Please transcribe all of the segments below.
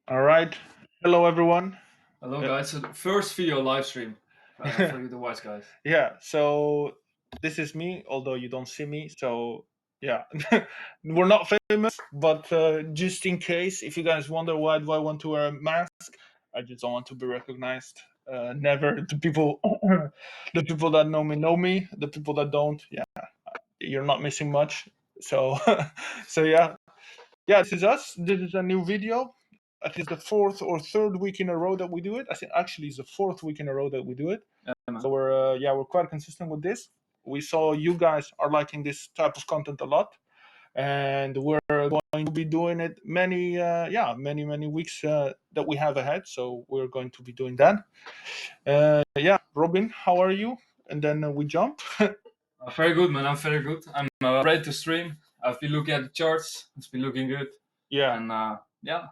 All right. Hello, everyone. Hello guys, so the first video live stream for you the wise guys. Yeah. So this is me, although you don't see me. So yeah, we're not famous, but just in case, if you guys wonder why do I want to wear a mask, I just don't want to be recognized. Never the people, the people that know me know me. The people that don't, yeah, you're not missing much. So, so yeah, this is us. This is a new video. I think it's the fourth or third week in a row that we do it. I think actually it's the fourth week in a row that we do it. So we're quite consistent with this. We saw you guys are liking this type of content a lot, and we're going to be doing it many weeks that we have ahead. So we're going to be doing that. Robin, how are you? And then we jump. Very good, man. I'm very good. I'm ready to stream. I've been looking at the charts. It's been looking good, Yeah. and yeah,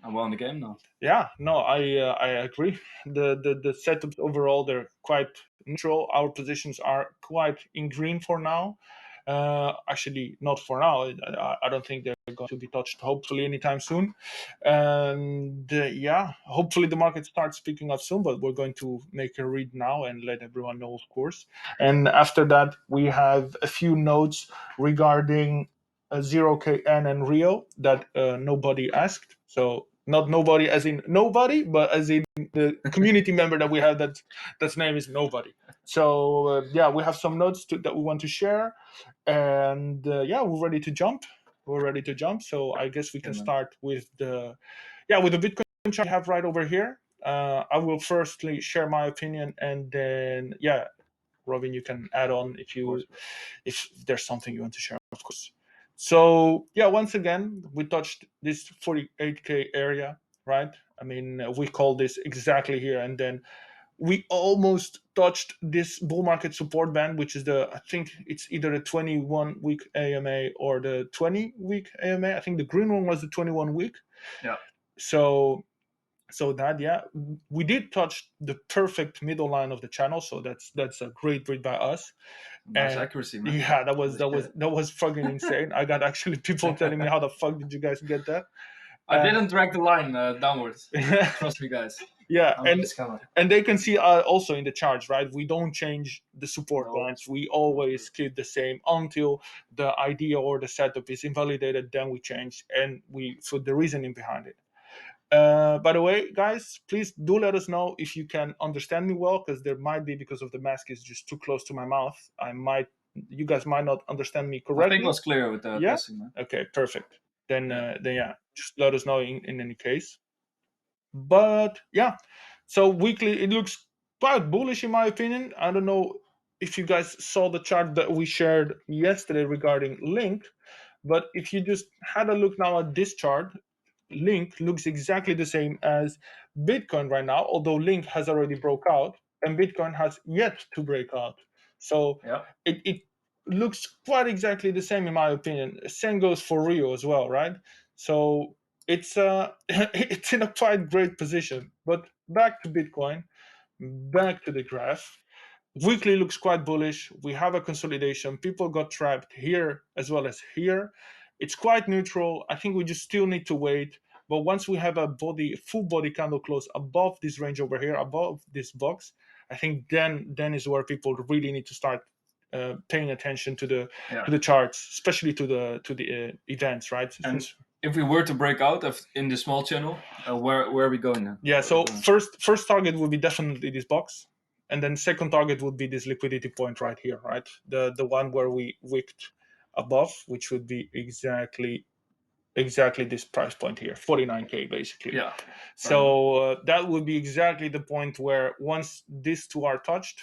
I'm well in the game now. Yeah, no, I agree. The setups overall they're quite neutral. Our positions are quite in green for now. Actually, not for now. I don't think they're going to be touched. Hopefully, anytime soon. And hopefully the market starts picking up soon. But we're going to make a read now and let everyone know, of course. And after that, we have a few notes regarding 0KN and Rio that nobody asked. So not nobody as in nobody, but as in the community member that we have that's name is nobody. So we have some notes that we want to share, and we're ready to jump. We're ready to jump. So I guess we can start with the Bitcoin chart I have right over here. I will firstly share my opinion, and then Robin, you can add on if there's something you want to share, of course. So once again, we touched this 48K area, right? I mean, we call this exactly here, and then we almost touched this bull market support band, which is I think it's either the 21-week AMA or the 20-week AMA. I think the green one was the 21-week. Yeah. So that we did touch the perfect middle line of the channel, so that's a great read by us. Nice accuracy, man. Yeah, that was fucking insane. I got actually people telling me, how the fuck did you guys get that? I didn't drag the line downwards. Trust me, guys. Yeah, I'm just coming. and they can see also in the charts, right? We don't change the support lines. We always keep the same until the idea or the setup is invalidated. Then we change, and we so the reasoning behind it. By the way, guys, please do let us know if you can understand me well, because there might be, because of the mask is just too close to my mouth, you guys might not understand me correctly. I think it was clear with the testing, man. Okay, perfect. Then just let us know in any case. But so weekly it looks quite bullish in my opinion. I don't know if you guys saw the chart that we shared yesterday regarding Link, but if you just had a look now at this chart, Link looks exactly the same as Bitcoin right now, although Link has already broke out and Bitcoin has yet to break out. So it looks quite exactly the same in my opinion. Same goes for Rio as well, right? So it's it's in a quite great position. But back to Bitcoin, back to the graph. Weekly looks quite bullish. We have a consolidation. People got trapped here as well as here. It's quite neutral. I think we just still need to wait. But once we have a full body candle close above this range over here, above this box, I think then is where people really need to start paying attention to the charts, especially to the events, right? And if we were to break out in the small channel, where are we going then? Yeah. So first target would be definitely this box, and then second target would be this liquidity point right here, right? The one where we wicked above, which would be exactly this price point here, 49K basically. Yeah. So that would be exactly the point where once these two are touched,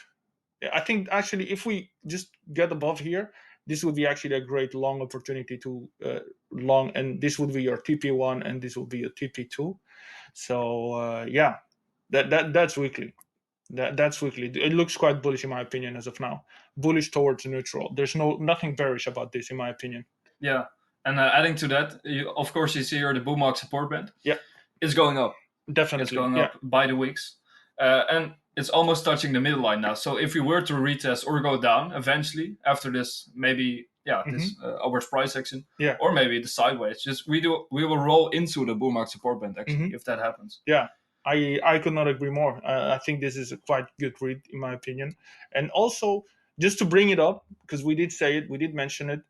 I think actually if we just get above here, this would be actually a great long opportunity to long, and this would be your TP1 and this would be your TP2. So that's weekly. That's weekly. It looks quite bullish in my opinion as of now. Bullish towards neutral. There's nothing bearish about this in my opinion. Yeah, and adding to that, of course you see here the bull market support band. Yeah, it's going up. Definitely, it's going up by the weeks, and it's almost touching the middle line now. So if we were to retest or go down eventually after this maybe this upwards price action, Yeah. or maybe the sideways. Just we will roll into the bull market support band actually if that happens. Yeah, I could not agree more. I think this is a quite good read in my opinion. And also, just to bring it up, because we did say it, we did mention it,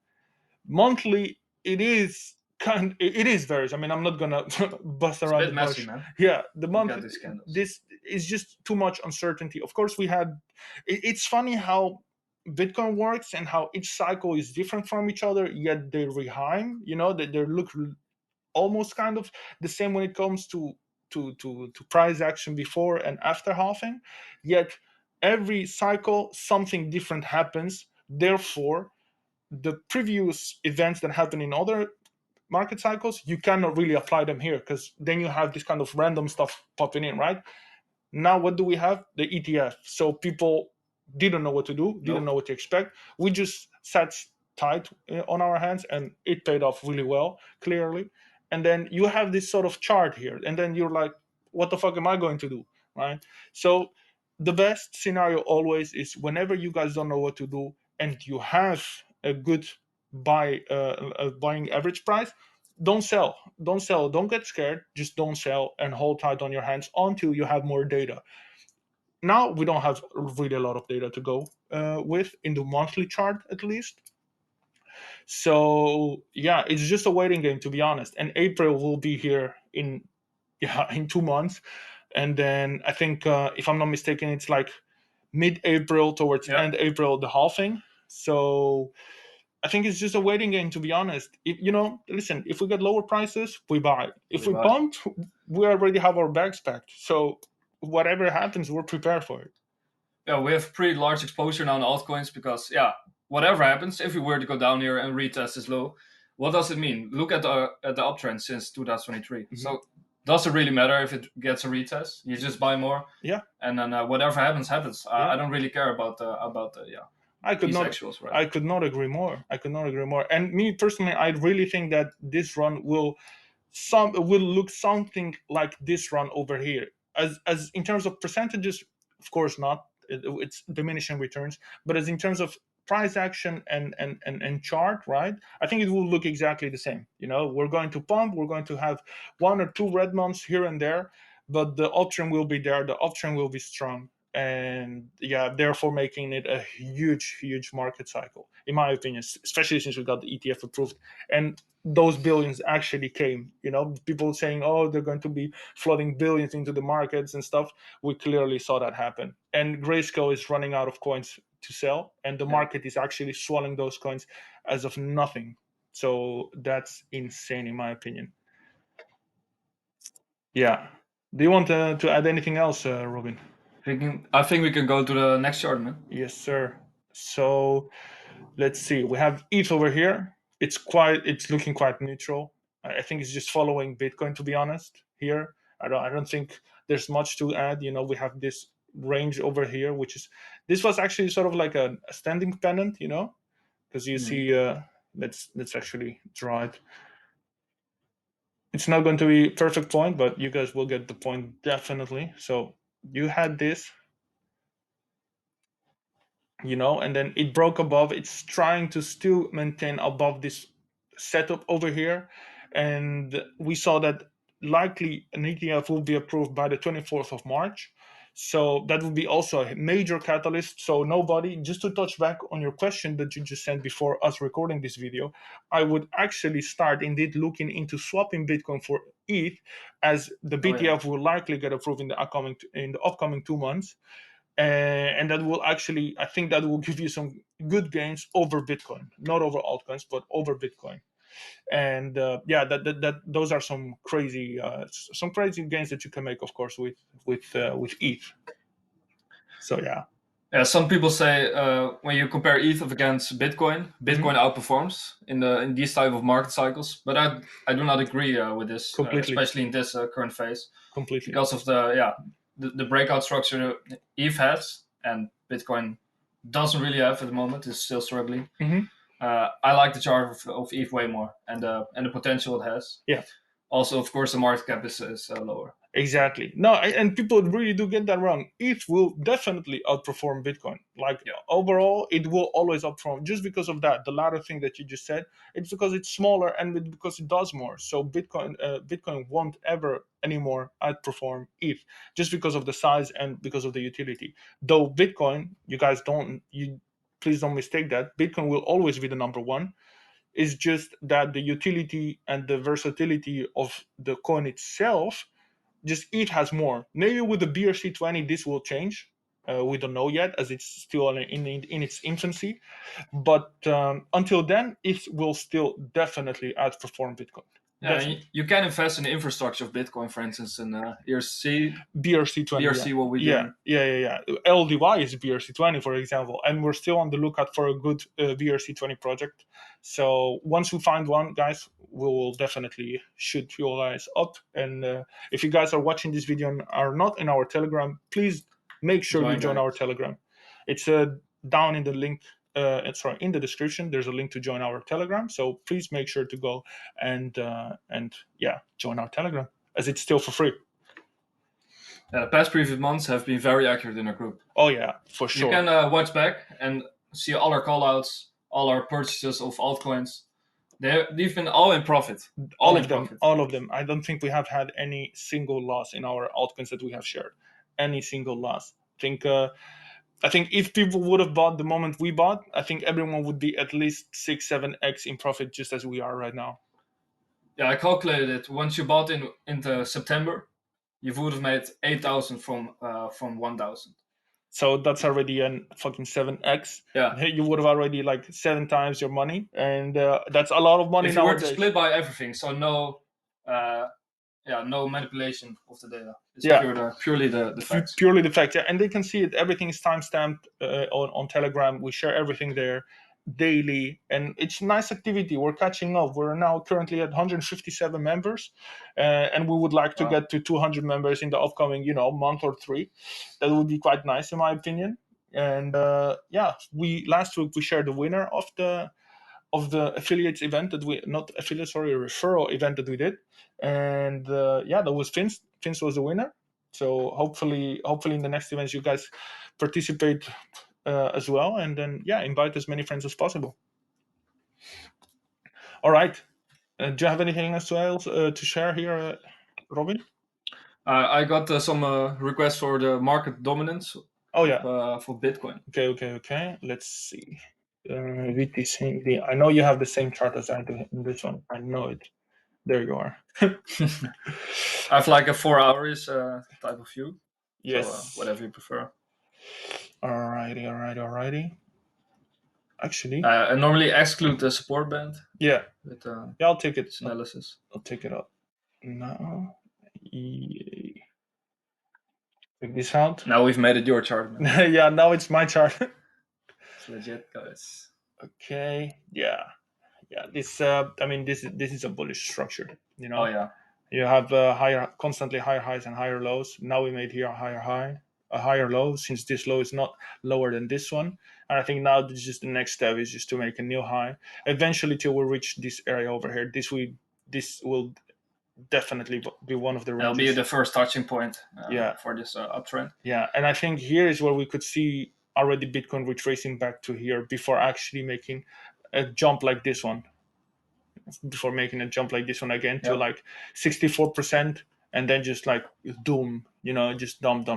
monthly it is it is varies. I mean, I'm not gonna bust It's a around bit the messy, bush. man. Yeah, the Look month at these candles. this is just too much uncertainty. Of course, we had. It's funny how Bitcoin works and how each cycle is different from each other, yet they rhyme. You know, they look almost kind of the same when it comes to price action before and after halving. Yet every cycle something different happens. Therefore, the previous events that happen in other market cycles, you cannot really apply them here because then you have this kind of random stuff popping in, right? Now, what do we have? The ETF. So people didn't know what to do, didn't know what to expect. We just sat tight on our hands, and it paid off really well, clearly. And then you have this sort of chart here, and then you're like, "What the fuck am I going to do?" Right? So the best scenario always is whenever you guys don't know what to do, and you have a good buying average price, don't get scared, just don't sell and hold tight on your hands until you have more data. Now we don't have really a lot of data to go with in the monthly chart at least, so yeah, it's just a waiting game, to be honest. And April will be here in in 2 months, and then I think if I'm not mistaken, it's like mid-April towards end April, the halving. So I think it's just a waiting game, to be honest. If, listen, if we get lower prices, we buy. If we pump, we already have our bags packed. So whatever happens, we're prepared for it. Yeah, we have pretty large exposure now in altcoins because whatever happens, if we were to go down here and retest this low, what does it mean? Look at the uptrend since 2023. So does it really matter if it gets a retest? You just buy more. Yeah. And then whatever happens. I don't really care about the I could these not. actuals, right? I could not agree more. I could not agree more. And me personally, I really think that this run will look something like this run over here. As in terms of percentages, of course not. It's diminishing returns, but as in terms of price action and chart, right? I think it will look exactly the same. We're going to pump. We're going to have 1 or 2 red months here and there, but the uptrend will be there. The uptrend will be strong, and therefore making it a huge market cycle, in my opinion, especially since we got the ETF approved and those billions actually came. People saying, oh, they're going to be flooding billions into the markets and stuff. We clearly saw that happen, and Grayscale is running out of coins to sell, and the market is actually swallowing those coins as of nothing. So that's insane, in my opinion. Yeah. Do you want to add anything else, Robin? I think we can go to the next chart, man. Yes, sir. So let's see. We have ETH over here. It's looking quite neutral. I think it's just following Bitcoin, to be honest. Here, I don't think there's much to add. We have this range over here, this was actually sort of like a standing pennant, because you see. Let's actually draw it. It's not going to be perfect point, but you guys will get the point definitely. So you had this, and then it broke above. It's trying to still maintain above this setup over here, and we saw that likely an ETF will be approved by the 24th of March. So that would be also a major catalyst. So nobody, just to touch back on your question that you just sent before us recording this video, I would actually start indeed looking into swapping Bitcoin for ETH, as the BTF will likely get approved in the upcoming 2 months. And that will actually, I think that will give you some good gains over Bitcoin, not over altcoins, but over Bitcoin. And those are some crazy gains that you can make, of course, with ETH. So yeah. Yeah, some people say when you compare ETH against Bitcoin, Bitcoin outperforms in these type of market cycles. But I do not agree with this, especially in this current phase. Completely. Because of the breakout structure ETH has and Bitcoin doesn't really have at the moment. It's still struggling. I like the chart of ETH way more and the potential it has. Yeah. Also, of course, the market cap is lower. Exactly. No, and people really do get that wrong. It will definitely outperform Bitcoin. Like Yeah. overall, it will always outperform just because of that. The latter thing that you just said, it's because it's smaller and because it does more. So Bitcoin won't ever anymore outperform ETH just because of the size and because of the utility. Though Bitcoin, you please don't mistake that. Bitcoin will always be the number one. It's just that the utility and the versatility of the coin itself, just it has more. Maybe with the BRC20 this will change. We don't know yet, as it's still in its infancy. But until then, it will still definitely outperform Bitcoin. Yeah, Definitely. you can invest in the infrastructure of Bitcoin, for instance, in ERC. BRC20, BRC will be doing. yeah. LDY is BRC20, for example, and we're still on the lookout for a good BRC20 project. So once we find one, guys, we will definitely shoot you guys up. And if you guys are watching this video and are not in our Telegram, please make sure you join our Telegram. It's down in the link. Sorry, in the description, there's a link to join our Telegram. So please make sure to go and join our Telegram, as it's still for free. The past previous months have been very accurate in our group. Oh yeah, for sure. You can watch back and see all our callouts, all our purchases of altcoins. They've been all in profit. All of them. I don't think we have had any single loss in our altcoins that we have shared. Any single loss. I think if people would have bought the moment we bought, I think everyone would be at least 6-7x in profit, just as we are right now. Yeah, I calculated it. Once you bought into September, you would have made 8,000 from 1,000. So that's already a fucking 7x. Yeah. You would have already like 7 times your money, and that's a lot of money if you nowadays. were to split by everything, so no manipulation of the data. It's purely the facts. Purely the facts, yeah. And they can see it. Everything is timestamped on Telegram. We share everything there daily, and it's nice activity. We're catching up. We're now currently at 157 members, and we would like to get to 200 members in the upcoming, month or 3. That would be quite nice, in my opinion. And last week we shared the winner of the affiliates event that we not affiliate sorry referral event that we did, and that was Vince. Vince was the winner. So hopefully in the next events you guys participate as well, and then invite as many friends as possible. All right. Do you have anything else to share here, Robin? I got some requests for the market dominance. Oh yeah. For Bitcoin. Okay. Let's see. VTC. I know you have the same chart as I do in this one. I know it. There you are. I have like a 4 hours type of view. Yes. So whatever you prefer. Alrighty. Actually, I normally exclude the support band. Yeah. With, I'll take it. Analysis. I'll take it up now. Yay. Check this out. Now we've made it your chart, man. Yeah, now it's my chart. It's legit, guys. Okay. Yeah. This this is a bullish structure. Oh yeah. You have constantly higher highs and higher lows. Now we made here a higher high, a higher low, since this low is not lower than this one. And I think now this is the next step, is just to make a new high. Eventually, till we reach this area over here, this will definitely be one of the ranges. That'll be the first touching point for this uptrend. Yeah, and I think here is where we could see already Bitcoin retracing back to here before actually making a jump like this one. Before making a jump like this one again to like 64%, and then just like doom, just dump,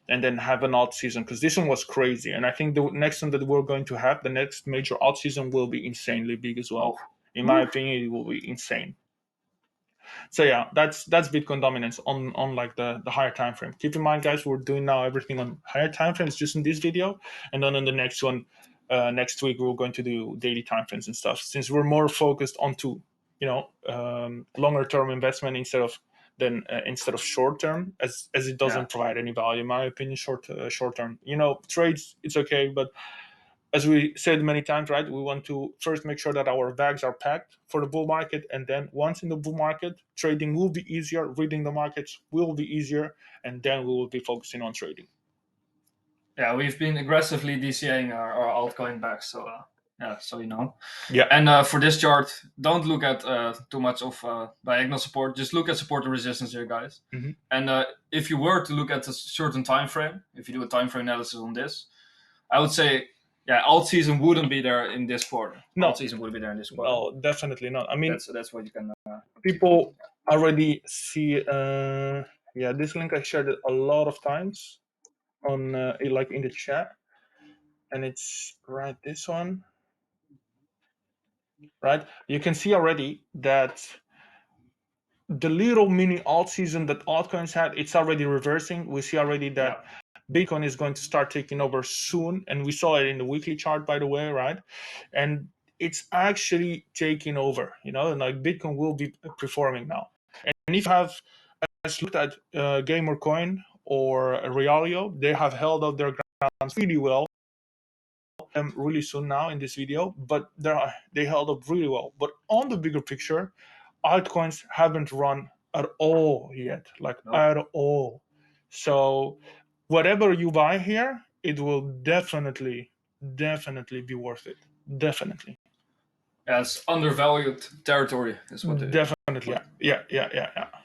and then have an alt season, because this one was crazy. And I think the next one that we're going to have, the next major alt season, will be insanely big as well. In my opinion, it will be insane. So yeah, that's Bitcoin dominance on like the higher time frame. Keep in mind, guys, we're doing now everything on higher time frames just in this video, and then in the next one, next week, we're going to do daily time frames and stuff, since we're more focused onto longer term investment instead of short term, as it doesn't provide any value, in my opinion. Short term, trades, it's okay, but as we said many times, right, we want to first make sure that our bags are packed for the bull market, and then once in the bull market, trading will be easier, reading the markets will be easier, and then we will be focusing on trading. Yeah, we've been aggressively DCAing our altcoin bags, so Yeah, so you know. Yeah. And for this chart, don't look at too much of diagonal support. Just look at support and resistance here, guys. Mhm. And if you were to look at a certain time frame, if you do a time frame analysis on this, I would say, yeah, alt season wouldn't be there in this quarter. No. Alt season wouldn't be there in this quarter. No, definitely not. I mean, that's what you can. people already see. Yeah, this link I shared it a lot of times on like in the chat, and it's right this one. Right, you can see already that the little mini alt season that altcoins had, it's already reversing. We see already that Bitcoin is going to start taking over soon, and we saw it in the weekly chart, by the way, right? And it's actually taking over, you know, and like Bitcoin will be performing now. And if you have looked at GamerCoin or Realio, they have held up their grounds really well. Really soon now in this video, but they held up really well. But on the bigger picture, altcoins haven't run at all yet, like at all. So whatever you buy here, it will definitely be worth it. Definitely. As undervalued territory is what it is. Definitely. Yeah.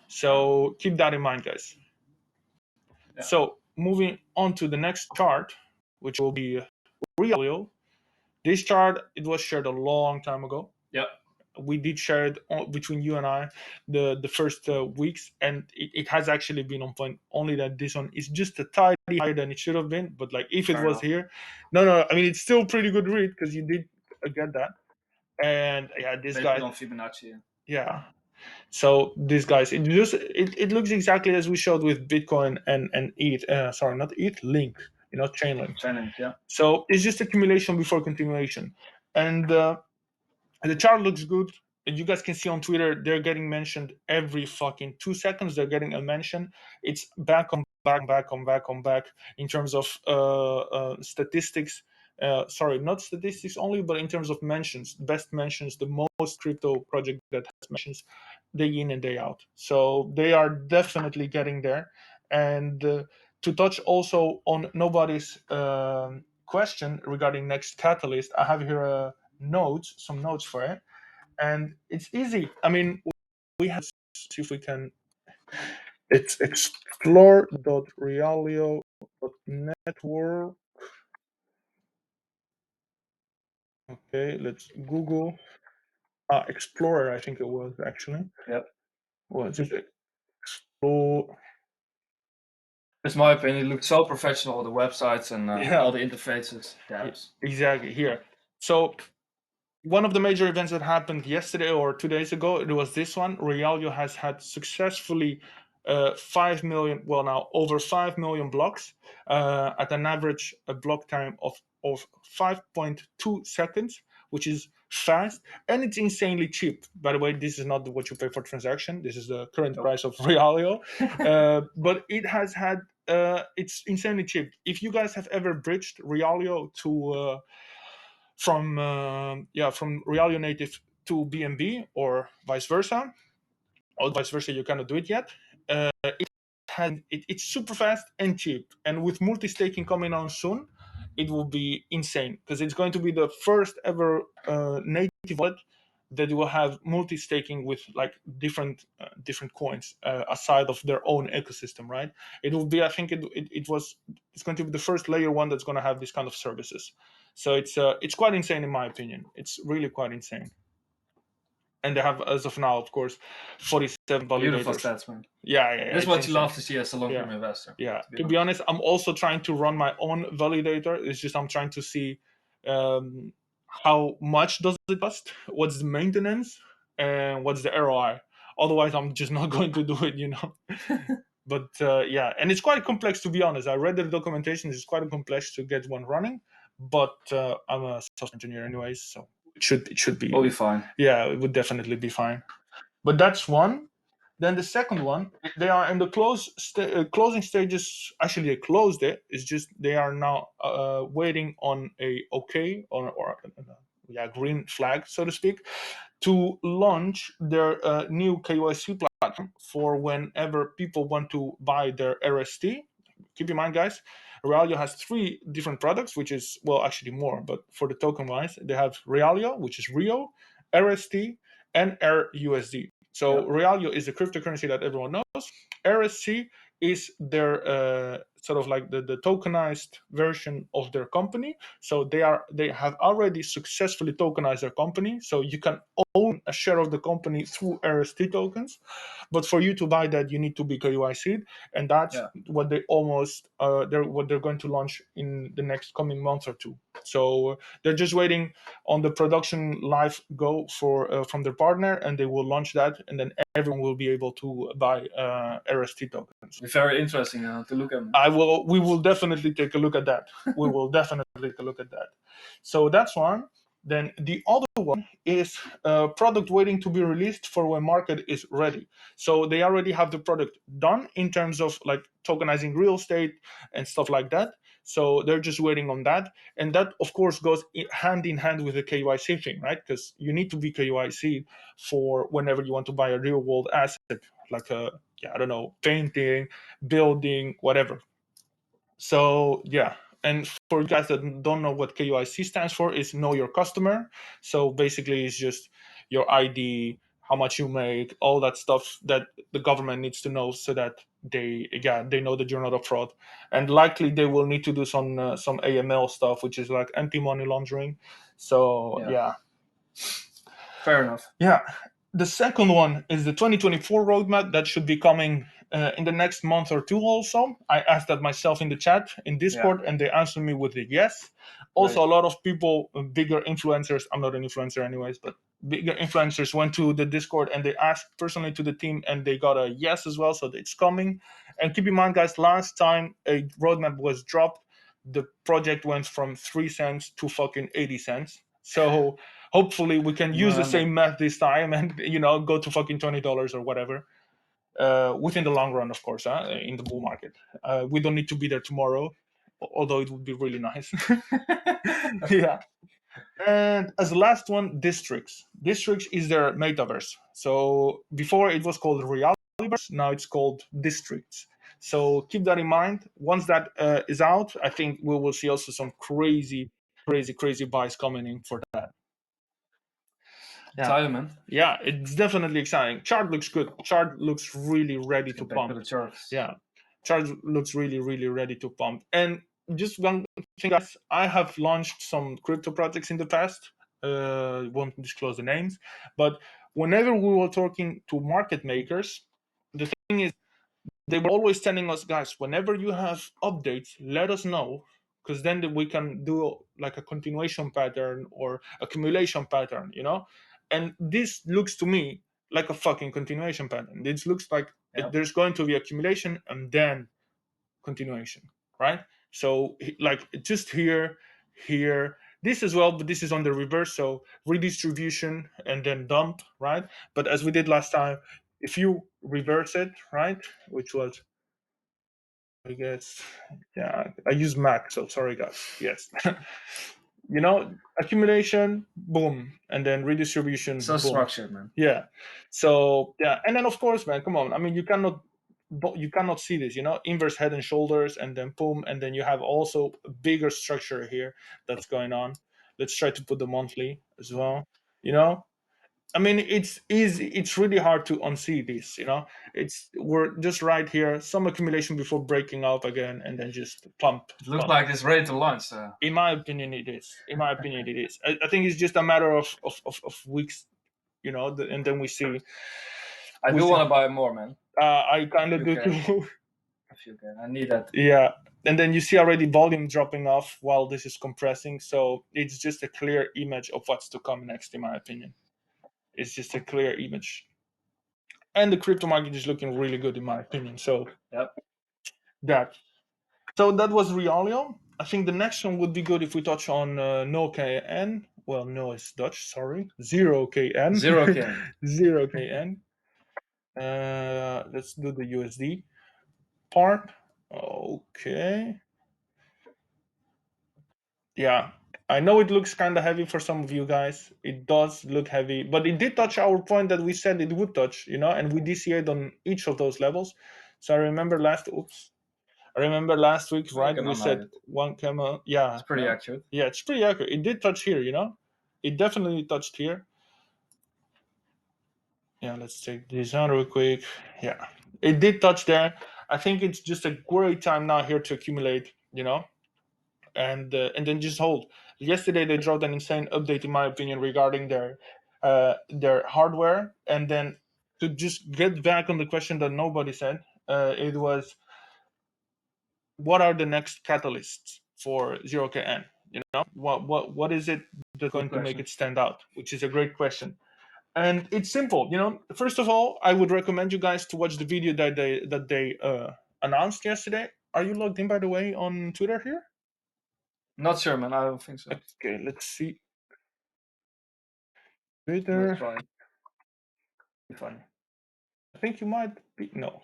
So keep that in mind, guys. Yeah. So moving on to the next chart, which will be Realio. This chart, it was shared a long time ago. Yeah. We did share it between you and I the first weeks, and it has actually been on point. Only that this one is just a tiny higher than it should have been. But like if it was here, no, I mean it's still pretty good read because you did get that. And yeah, this guy on Fibonacci. Yeah. So these guys, it looks exactly as we showed with Bitcoin and ETH. Sorry, not ETH, Link. You know, Chainlink. Chainlink, yeah. So it's just accumulation before continuation, and the chart looks good. And you guys can see on Twitter, they're getting mentioned every fucking 2 seconds. They're getting a mention. It's back on back in terms of statistics. Sorry, not statistics only, but in terms of mentions, best mentions, the most crypto project that has mentions day in and day out. So they are definitely getting there. And to touch also on nobody's question regarding next catalyst, I have here some notes for it, and it's easy. I mean, we have see if we can. It's explore.realio.network. Okay, let's Google Explorer. I think it was actually. Yep. Well, just explore. It's my opinion. It looks so professional, the websites and all the interfaces. Exactly here. So one of the major events that happened yesterday or 2 days ago, it was this one. Realio has had successfully 5 million, well now over 5 million blocks at an average block time of 5.2 seconds, which is fast, and it's insanely cheap. By the way, this is not what you pay for transaction. This is the current price of Realio, but it has had it's insanely cheap. If you guys have ever bridged Realio to from Realio native to BNB or vice versa, you cannot do it yet. It's super fast and cheap, and with multi-staking coming on soon, it will be insane because it's going to be the first ever native wallet that will have multi-staking with like different coins aside of their own ecosystem, right? It will be, I think it's going to be the first layer one that's going to have this kind of services. So it's quite insane in my opinion. It's really quite insane. And they have, as of now, of course, 47 validators. Beautiful stats, man. Yeah. That's what you love to see as a long-term investor. Yeah. To be honest, I'm also trying to run my own validator. It's just I'm trying to see how much does it cost, what's the maintenance, and what's the ROI. Otherwise, I'm just not going to do it, you know. But yeah, and it's quite complex, to be honest. I read the documentation. It's quite complex to get one running. But I'm a software engineer anyways, so it should be. Will be fine. Yeah, it would definitely be fine. But that's one. Then the second one, they are in the closing stages. Actually, they closed it. It's just they are now waiting on a okay or green flag, so to speak, to launch their new KYC platform for whenever people want to buy their RST. keep in mind, guys, Realio has 3 different products, which is, well, actually more, but for the token wise, they have Realio, which is Rio, RST, and RUSD. So Realio is the cryptocurrency that everyone knows. RSC is their sort of like the tokenized version of their company. So they have already successfully tokenized their company. So you can own a share of the company through RST tokens. But for you to buy that, you need to be KYC'd, and that's what they what they're going to launch in the next coming month or two. So they're just waiting on the production live go for from their partner, and they will launch that, and then everyone will be able to buy RST tokens. It's very interesting to look at. We will definitely take a look at that. We will definitely take a look at that. So that's one. Then the other one is a product waiting to be released for when market is ready. So they already have the product done in terms of like tokenizing real estate and stuff like that. So they're just waiting on that. And that, of course, goes hand in hand with the KYC thing, right? Because you need to be KYC for whenever you want to buy a real world asset, like a, I don't know, painting, building, whatever. So yeah, and for you guys that don't know what KYC stands for, is know your customer. So basically, it's just your ID, how much you make, all that stuff that the government needs to know, so that they know that you're not a fraud. And likely they will need to do some AML stuff, which is like anti-money laundering. So yeah. Fair enough. Yeah. The second one is the 2024 roadmap that should be coming in the next month or two also. I asked that myself in the chat in Discord, and they answered me with a yes. Also, a lot of people, bigger influencers, I'm not an influencer anyways, but bigger influencers went to the Discord and they asked personally to the team, and they got a yes as well, so it's coming. And keep in mind, guys, last time a roadmap was dropped, the project went from 3 cents to fucking 80 cents. So hopefully we can use the same math this time and go to fucking $20 or whatever within the long run, of course, in the bull market. We don't need to be there tomorrow, although it would be really nice. Yeah. And as the last one, Districts. Districts is their metaverse. So before it was called Realityverse, now it's called Districts. So keep that in mind. Once that is out, I think we will see also some crazy buys coming in for that. Exciting, man. Yeah, it's definitely exciting. Chart looks good. Chart looks really ready to pump. To the charts. Yeah, chart looks really ready to pump. And just one thing, guys, I have launched some crypto projects in the past. Won't disclose the names, but whenever we were talking to market makers, the thing is, they were always telling us, guys, whenever you have updates, let us know, because then we can do like a continuation pattern or accumulation pattern, And this looks to me like a fucking continuation pattern. This looks like there's going to be accumulation and then continuation, right? So like just here, this as well, but this is on the reverse. So redistribution and then dump, right? But as we did last time, if you reverse it, right, which was, I guess, yeah, I use Mac, so sorry guys. Yes. Accumulation, boom, and then redistribution, So boom. structured, man. Yeah. So yeah, and then of course, man, come on. I mean, you cannot see this, inverse head and shoulders, and then boom, and then you have also a bigger structure here that's going on. Let's try to put the monthly as well. I mean, it's easy. It's really hard to unsee this. We're just right here, some accumulation before breaking up again, and then just pump. It looks like it's ready to launch. In my opinion, it is. I think it's just a matter of weeks, and then we see. I do want to buy more, man. I kind of do too. If you can, I need that. Yeah, and then you see already volume dropping off while this is compressing. So it's just a clear image of what's to come next, in my opinion. It's just a clear image. And the crypto market is looking really good, in my opinion. So that was Realio. I think the next one would be good if we touch on no KN. Well, no, it's Dutch. Sorry, 0KN. 0KN. 0KN. Let's do the USD part. Okay. Yeah, I know it looks kind of heavy for some of you guys. It does look heavy, but it did touch our point that we said it would touch, and we DCA'd on each of those levels. So I remember I remember last week, Well, you right? can We unhide said it. one camel. Yeah, It's pretty accurate. yeah, it's pretty accurate. It did touch here, it definitely touched here. Yeah, let's take this on real quick. Yeah, it did touch there. I think it's just a great time now here to accumulate, and then just hold. Yesterday they dropped an insane update, in my opinion, regarding their hardware, and then to just get back on the question that nobody said, it was, what are the next catalysts for 0KN? What is it that's going to make it stand out? Which is a great question. And it's simple. First of all, I would recommend you guys to watch the video that they announced yesterday. Are you logged in, by the way, on Twitter here? Not sure, man. I don't think so. Okay, let's see. Let's Twitter. try. Be funny. I think you might be no,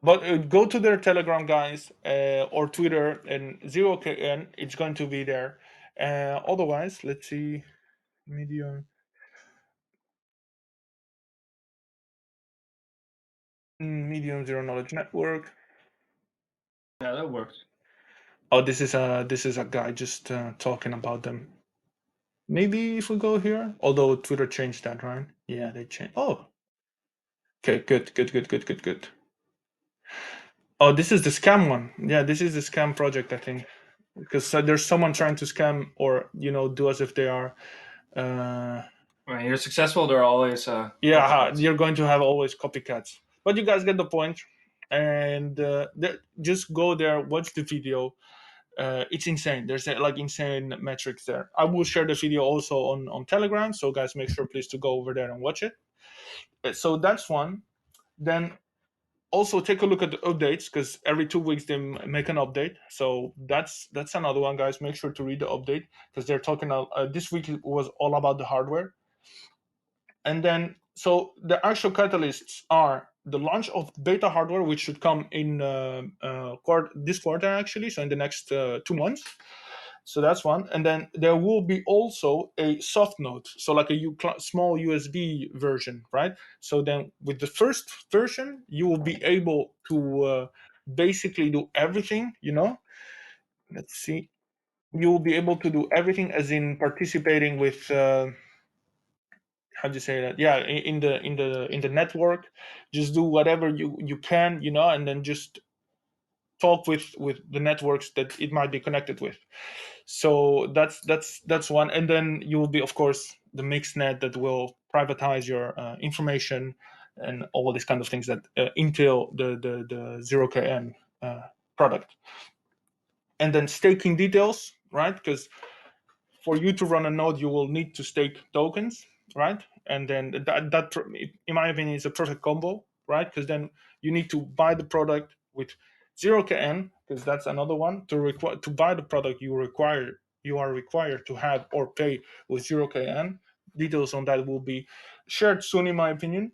but go to their Telegram, guys, or Twitter, and 0KN. It's going to be there. Otherwise, let's see. Medium. Medium Zero Knowledge Network. Yeah, that works. Oh, this is a guy just talking about them. Maybe if we go here, although Twitter changed that, right? Yeah, they changed. Oh, okay, good. Oh, this is the scam one. Yeah, this is the scam project, I think, because there's someone trying to scam or do as if they are. When you're successful, there are always Yeah, copycats. you're going to have always copycats, but you guys get the point. And just go there, watch the video. It's insane. There's like insane metrics there. I will share the video also on Telegram, so guys, make sure please to go over there and watch it. So that's one. Then also take a look at the updates, because every 2 weeks they make an update. So that's another one, guys. Make sure to read the update, because they're talking. This week was all about the hardware. And then, so the actual catalysts are the launch of beta hardware, which should come in this quarter, actually, so in the next 2 months. So that's one. And then there will be also a soft node, so like a small USB version, right? So then with the first version, you will be able to basically do everything, Let's see. You will be able to do everything, as in participating with how do you say that? Yeah, in the network. Just do whatever you can, and then just talk with the networks that it might be connected with. So that's one. And then you will be, of course, the mixed net that will privatize your information and all these kind of things that entail the 0KN product. And then staking details, right? Because for you to run a node, you will need to stake tokens, right? And then that in my opinion, is a perfect combo, right? Because then you need to buy the product with 0KN, because that's another one. To buy the product, you are required to have or pay with 0KN. Details on that will be shared soon, in my opinion.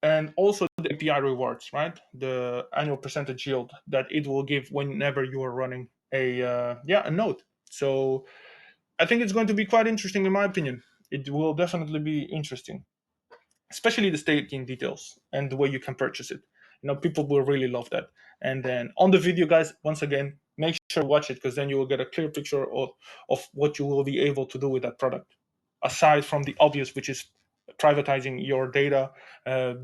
And also the API rewards, right? The annual percentage yield that it will give whenever you are running a node. So I think it's going to be quite interesting, in my opinion. It will definitely be interesting, especially the staking details and the way you can purchase it. People will really love that. And then on the video, guys, once again, make sure to watch it, because then you will get a clear picture of what you will be able to do with that product, aside from the obvious, which is privatizing your data,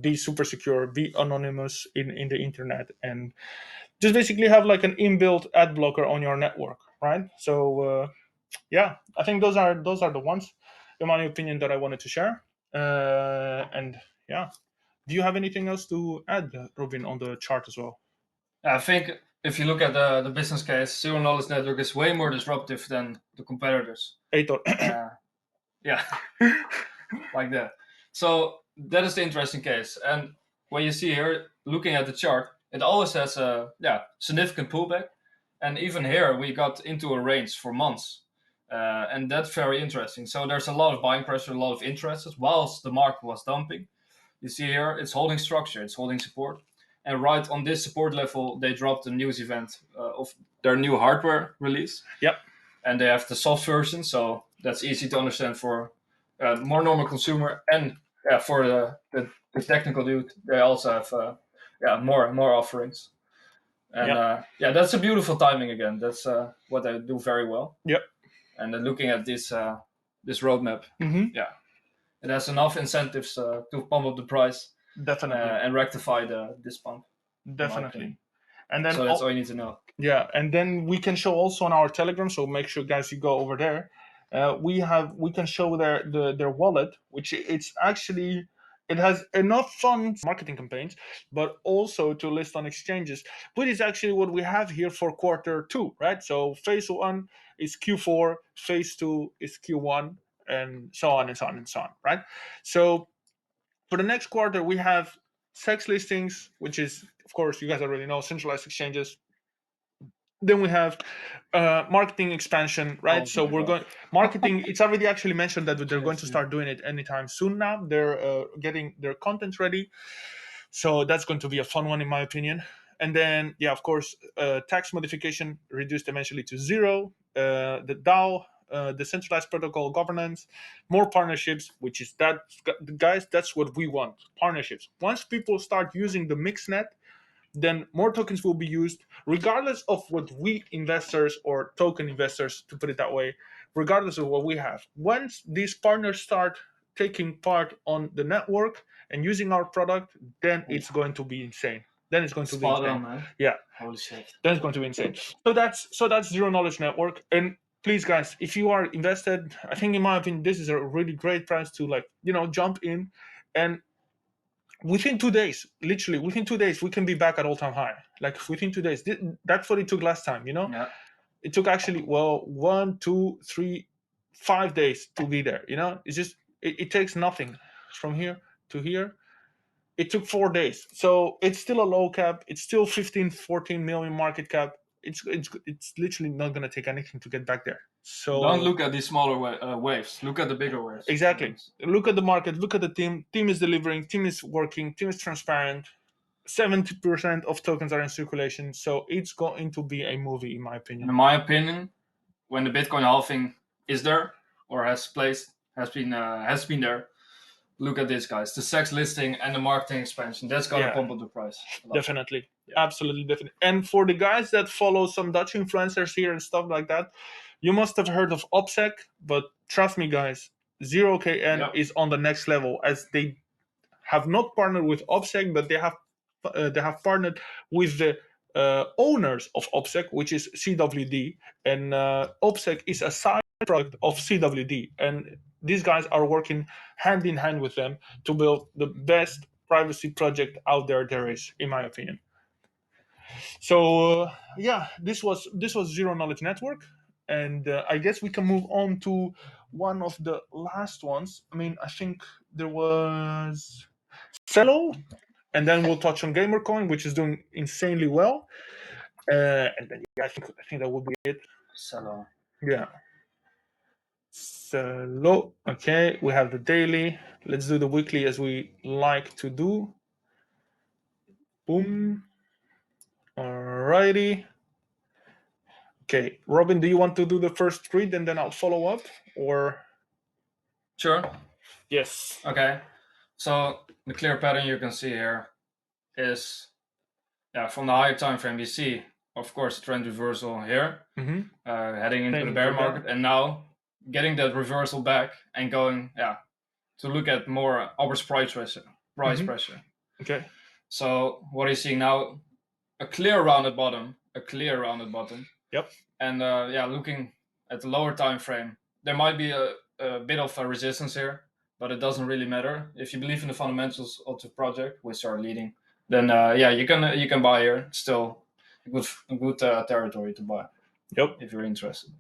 be super secure, be anonymous in the internet, and just basically have like an inbuilt ad blocker on your network, right? So yeah, I think those are the ones, in my opinion, that I wanted to share. And yeah, do you have anything else to add, Robin, on the chart as well? I think if you look at the business case, zero knowledge network is way more disruptive than the competitors. Eitor. Yeah, like that. So that is the interesting case. And when you see here, looking at the chart, it always has a significant pullback. And even here, we got into a range for months. And that's very interesting. So there's a lot of buying pressure, a lot of interest, whilst the market was dumping. You see here, it's holding structure, it's holding support. And right on this support level, they dropped a news event of their new hardware release. Yep. And they have the soft version, so that's easy to understand for more normal consumer. And for the technical dude, they also have more offerings. And that's a beautiful timing again. That's what I do very well. Yep. And then looking at this roadmap, it has enough incentives to pump up the price, definitely, and rectify this pump. definitely. And then So that's all you need to know. Yeah, and then we can show also on our Telegram. So make sure, guys, you go over there. We can show their wallet, which it's actually, it has enough funds marketing campaigns, but also to list on exchanges, which is actually what we have here for Q2, right? So phase 1 is Q4, phase 2 is Q1, and so on and so on and so on, right? So for the next quarter, we have sex listings, which is, of course, you guys already know, centralized exchanges. Then we have marketing expansion, right? Oh So my we're God. going marketing. It's already actually mentioned that they're going to Yes, start doing it anytime soon. Now they're getting their content ready, so that's going to be a fun one in my opinion. And then, yeah, of course, tax modification reduced eventually to zero. The DAO, decentralized protocol governance, more partnerships, which is that, guys, that's what we want: partnerships. Once people start using the mixnet, then more tokens will be used, regardless of what we investors or token investors, to put it that way, regardless of what we have. Once these partners start taking part on the network and using our product, then it's going to be insane. Then it's going to be spot insane. on, man. Yeah, Holy shit. then it's going to be insane. So that's Zero Knowledge Network. And please, guys, if you are invested, I think in my opinion, this is a really great price to, like, jump in. And within 2 days, literally within 2 days, we can be back at all-time high. Like within 2 days. That's what it took last time. Yeah. It took actually, well, 1, 2, 3, 5 days to be there. It's just, it takes nothing from here to here. It took 4 days, so it's still a low cap. It's still 15, 14 million market cap. It's literally not going to take anything to get back there. So Don't look at these smaller waves. Look at the bigger waves. exactly. Look at the market. Look at the team. Team is delivering. Team is working. Team is transparent. 70% of tokens are in circulation, so it's going to be a movie, in my opinion. In my opinion, when the Bitcoin halving is there or has been there, look at this, guys. The sex listing and the marketing expansion. That's gonna pump up the price. Definitely. Absolutely, definitely. And for the guys that follow some Dutch influencers here and stuff like that, you must have heard of OPSEC, but trust me, guys, 0KN is on the next level, as they have not partnered with OPSEC, but they have partnered with the owners of OPSEC, which is CWD, and OPSEC is a side product of CWD, and these guys are working hand in hand with them to build the best privacy project out there is, in my opinion. So yeah, this was Zero Knowledge Network, and I guess we can move on to one of the last ones. I mean, I think there was Celo, and then we'll touch on GamerCoin, which is doing insanely well. And then, yeah, I think that would be it. Celo. Yeah. Celo. Okay, we have the daily. Let's do the weekly as we like to do. Boom. Alrighty. Okay, Robin, do you want to do the first read and then I'll follow up, or? Sure. Yes. Okay. So the clear pattern you can see here is, from the higher time frame, you see, of course, the trend reversal here, heading into the bear market, and now getting that reversal back and going, to look at more upwards price pressure. Okay. So what are you seeing now? A clear rounded bottom. Yep. And looking at the lower time frame, there might be a bit of a resistance here, but it doesn't really matter. If you believe in the fundamentals of the project, which are leading, then you can buy here. It's still a good territory to buy. Yep. If you're interested,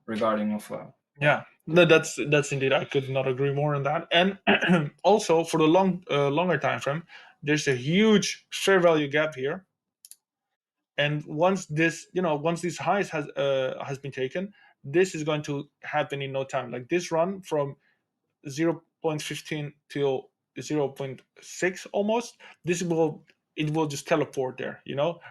regarding of. Yeah, no, that's indeed. I could not agree more on that. And also for the longer time frame, there's a huge fair value gap here. And once this highs has been taken, this is going to happen in no time. Like this run from 0.15 till 0.6 almost, it will just teleport there,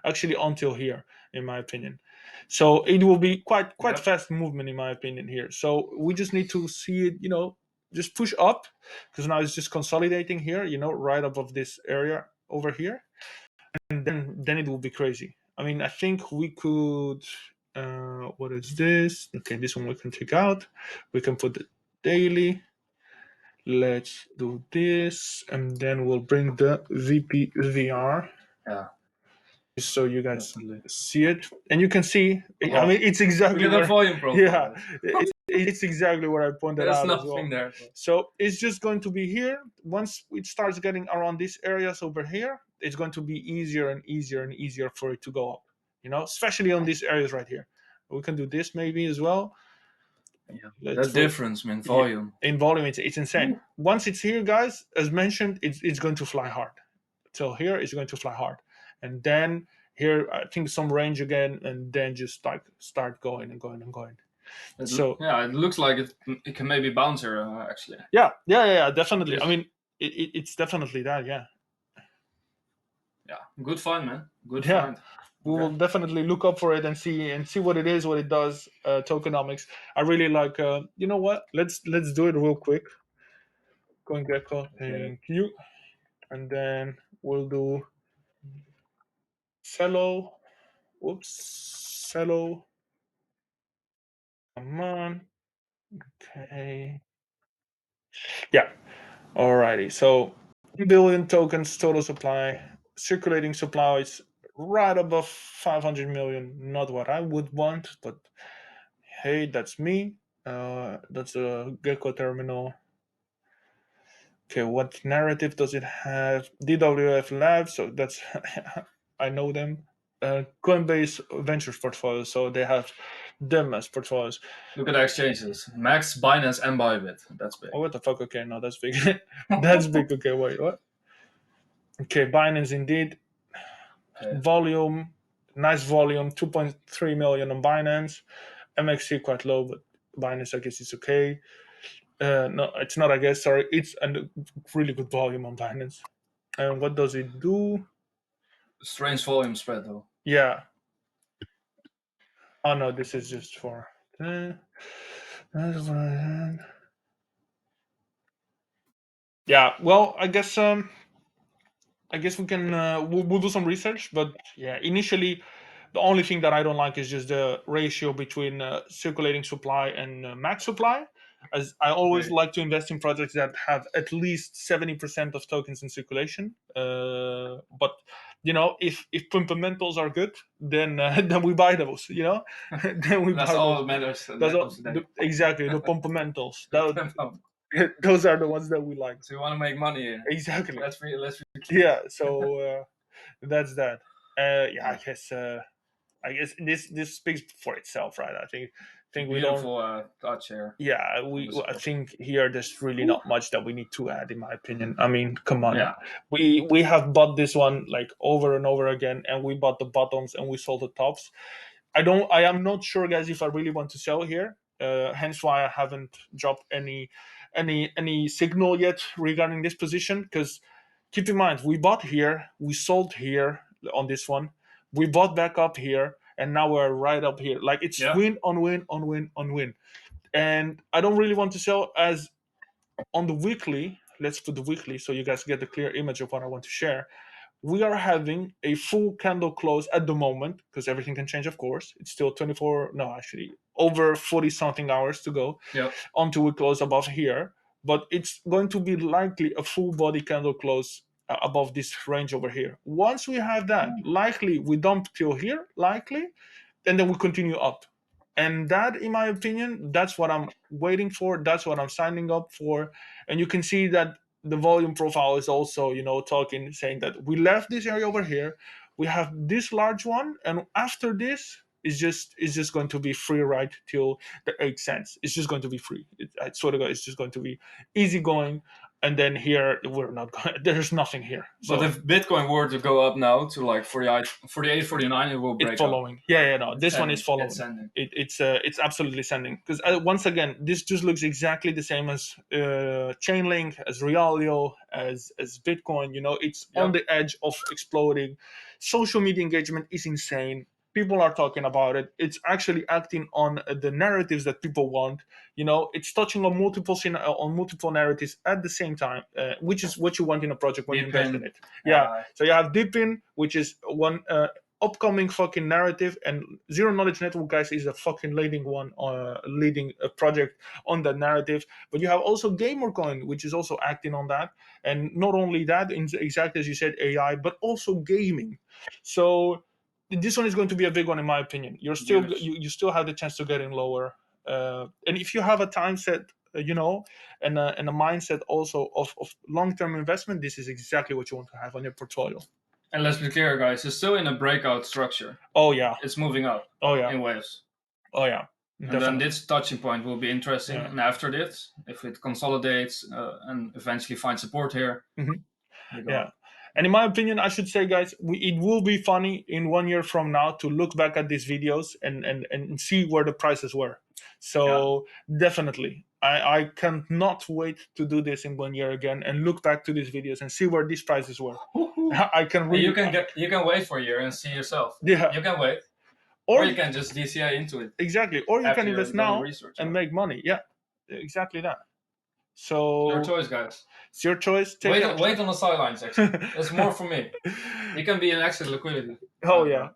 actually until here, in my opinion. So it will be quite fast movement, in my opinion, here. So we just need to see it, just push up, because now it's just consolidating here, right above this area over here, and then it will be crazy. I mean, I think we could. What is this? Okay, this one we can take out. We can put the daily. Let's do this, and then we'll bring the VPVR. Yeah. So you guys Definitely. see it, and you can see. I Oh, mean, it's exactly look at the where. volume Yeah, profile. it's exactly what I pointed There's out as well. nothing there. So it's just going to be here. Once it starts getting around these areas over here, it's going to be easier and easier and easier for it to go up. Especially on these areas right here. We can do this maybe as well. Yeah. Let's That difference, man, yeah, volume. in volume, it's insane. Ooh. Once it's here, guys, as mentioned, it's going to fly hard. So here it's going to fly hard, and then here I think some range again, and then just like start going and going and going. So Yeah, it looks like it can maybe bounce here actually. yeah, definitely. I mean, it's definitely that. Yeah, good find, man. Good yeah. find. We will definitely look up for it and see what it is, what it does. Tokenomics. I really like. You know what? Let's do it real quick. CoinGecko, thank you, and then we'll do Celo. Oops, Celo. Come on. Okay. Yeah. Alrighty. So 1 billion tokens total supply. Circulating supply is right above 500 million. Not what I would want, but hey, that's me. That's a Gecko terminal. Okay, what narrative does it have? DWF Labs, so that's I know them. Coinbase Ventures portfolio, so they have them as portfolios. Look at the exchanges. Max, Binance, and Bybit. That's big. Oh, what the fuck? Okay, no, that's big. That's big. Okay, wait, what? Okay, Binance indeed. Volume, nice volume, 2.3 million on Binance. MXC quite low, but Binance, I guess it's okay. No, it's not, I guess, sorry. It's a really good volume on Binance. And what does it do? Strange volume spread though. Yeah. Oh no, this is just for. Yeah. Well, I guess we can we'll do some research, but yeah, initially the only thing that I don't like is just the ratio between circulating supply and max supply. As I always like to invest in projects that have at least 70% of tokens in circulation. But if fundamentals are good, then then we buy those. Then we That's buy all those. that matters. That's all, exactly the fundamentals. Those are the ones that we like. So you want to make money here? Exactly. Let's be clear. Yeah. So that's that. Yeah, I guess this speaks for itself, right? I think we don't. Beautiful touch here. Yeah, I think here there's really not much that we need to add, in my opinion. I mean, come on. Yeah. We have bought this one like over and over again, and we bought the bottoms and we sold the tops. I am not sure, guys, if I really want to sell here. Hence why I haven't dropped any signal yet regarding this position. Because keep in mind, we bought here, we sold here on this one, we bought back up here, and now we're right up here. Like it's win on win on win on win. And I don't really want to sell as on the weekly. Let's put the weekly so you guys get the clear image of what I want to share. We are having a full candle close at the moment because everything can change, of course. It's still 24, no, actually over 40 something hours to go until we close above here. But it's going to be likely a full body candle close above this range over here. Once we have that, likely we dump till here, likely, and then we continue up. And that, in my opinion, that's what I'm waiting for. That's what I'm signing up for. And you can see that the volume profile is also, talking, saying that we left this area over here. We have this large one, and after this is just going to be free ride till the 8 cents. It's just going to be free. I swear to God, it's just going to be easy going. And then here we're not going. There's nothing here. But if Bitcoin were to go up now to like 48, 49, it will break. It's following. Up. Yeah, no. This sending. One is following. It's absolutely sending because once again, this just looks exactly the same as Chainlink, as Realio, as Bitcoin. It's on the edge of exploding. Social media engagement is insane. People are talking about it. It's actually acting on the narratives that people want. It's touching on multiple narratives at the same time, which is what you want in a project when you invest in it. Yeah. So you have Deepin, which is one upcoming fucking narrative, and Zero Knowledge Network, guys, is a fucking leading one, leading a project on that narrative. But you have also GamerCoin, which is also acting on that, and not only that, exactly as you said, AI, but also gaming. So this one is going to be a big one, in my opinion. You're still you still have the chance to get in lower, and if you have a time set, and a mindset also of long-term investment, this is exactly what you want to have on your portfolio. And let's be clear, guys, it's still in a breakout structure. Oh yeah, it's moving up. Oh yeah, in waves. Oh yeah, and then this touching point will be interesting. Yeah. And after this, if it consolidates and eventually finds support here, yeah. Up. And in my opinion, I should say, guys, it will be funny in 1 year from now to look back at these videos and see where the prices were. So definitely, I cannot wait to do this in 1 year again and look back to these videos and see where these prices were. I can really. You can wait for a year and see yourself. Yeah. You can wait. Or you can just DCI into it. Exactly. Or you can invest now and make money. Yeah, exactly that. So your choice, guys. It's your choice. Wait on the sidelines, actually. It's more for me. You can be in exit liquidity. Oh, yeah.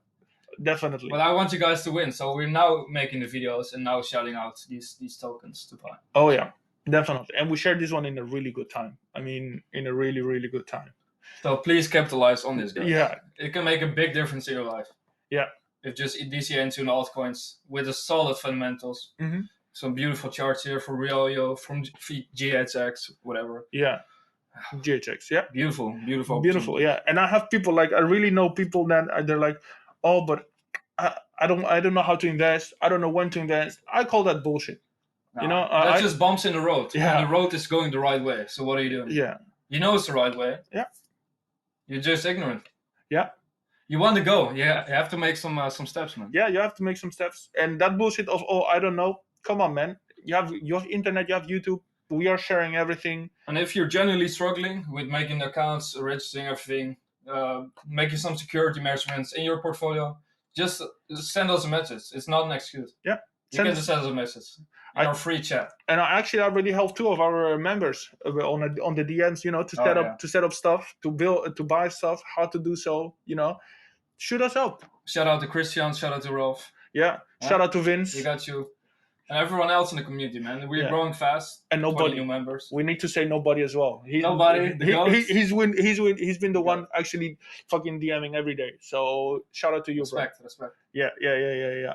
Definitely. But I want you guys to win. So we're now making the videos and now shouting out these tokens to buy. Oh, yeah. Definitely. And we shared this one in a really good time. I mean, in a really, really good time. So please capitalize on this, guys. Yeah. It can make a big difference in your life. Yeah. If just DCA into an altcoins with a solid fundamentals. Mm-hmm. Some beautiful charts here for Rio, from GHX, whatever. Yeah. GHX, yeah. Beautiful, yeah. And I have people, like, I really know people that they're like, oh, but I don't know how to invest. I don't know when to invest. I call that bullshit. No, that's just bumps in the road. Yeah. And the road is going the right way. So what are you doing? Yeah. You know it's the right way. Yeah. You're just ignorant. Yeah. You want to go. Yeah, you have to make some steps, man. Yeah, you have to make some steps. And that bullshit of, oh, I don't know. Come on, man. You have internet, you have YouTube. We are sharing everything. And if you're genuinely struggling with making accounts, registering everything, making some security measurements in your portfolio, just send us a message. It's not an excuse. Yeah. You can just send us a message in our free chat. And I already helped 2 of our members on the DMs, to set up stuff, to buy stuff, how to do so, shoot us up. Shout out to Christian, shout out to Rolf. Yeah. Shout out to Vince. We got you. And everyone else in the community, man. We're growing fast. And nobody. 20 new members. We need to say nobody as well. Nobody. He's been the one actually fucking DMing every day. So shout out to you, respect. Yeah.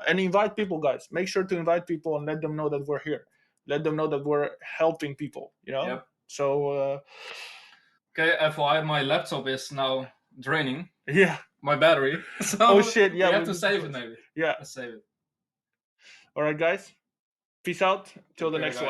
And invite people, guys. Make sure to invite people and let them know that we're here. Let them know that we're helping people. Yep. So. Okay, FYI, my laptop is now draining. Yeah. My battery. So oh shit! Yeah. We have to save it, maybe. Yeah. Let's save it. All right, guys. Peace out. Till the next one.